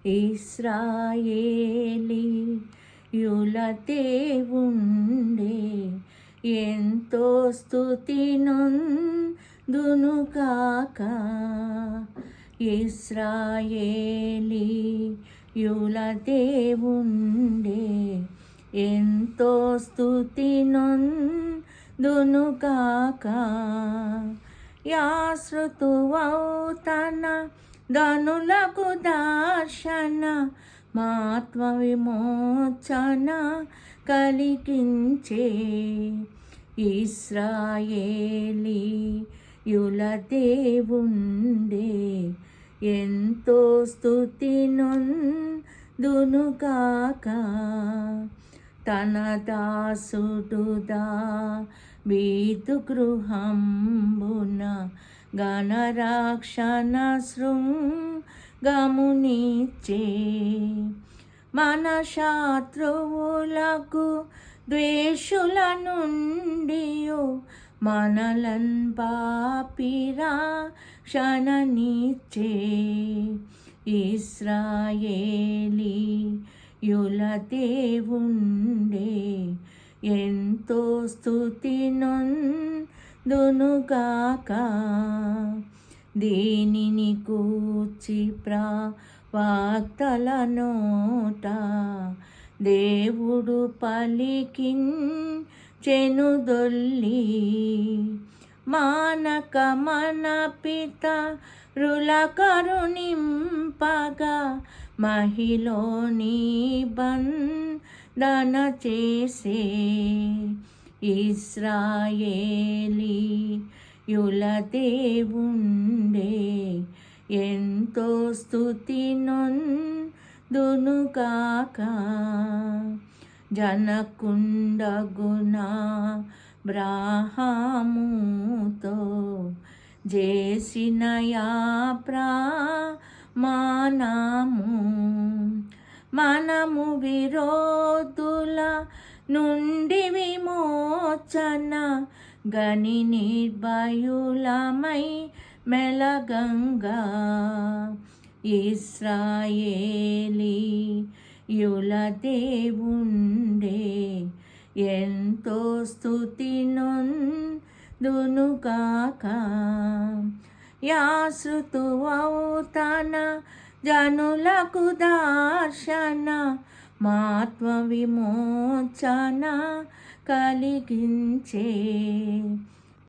ఇశ్రాయేలీయుల దేవుండే ఎంతో స్తుతి నొందునుగాక. ఇశ్రాయేలీయుల దేవుండే ఎంతో స్తుతి నొందునుగాక. యాశ్రుతువౌతన ధనులకు దర్శన మాత్మ విమోచన కలిగించే ఇశ్రాయేలీయుల దేవుండే ఎంతో స్తుతి నొందునుగాక. తన దాసుడు దావీదు గృహంబున గణరక్షణ శృంగమునిచ్చే మన శత్రువులకు ద్వేషుల నుండియు మనలన్ పాపిరక్షణనిచ్చే ఇశ్రాయేలీయుల దేవుండే ఎంతో స్తుతి నొందునుగాక. దీనిని కూర్చి ప్రవక్తల నోట దేవుడు పలికించెను దొల్లి. మానక మన పితరుల కరుణింపగా మహిలో నిబంధన చేసే ఇశ్రాయేలీయుల దేవుండే ఎంతో స్తుతి నొందునుగాక. జనకుండగుణ అబ్రాహాముతో చేసిన యా ప్రమాణము మనము విరోధుల నుండి విమోచన గని నిర్భయులమై మెలగంగా. ఇశ్రాయేలీయుల దేవుండే ఎంతో స్తుతి నొందునుగాక. యాశ్రుతువౌతన జనులకు దర్శన మాత్మ విమోచన కలిగించే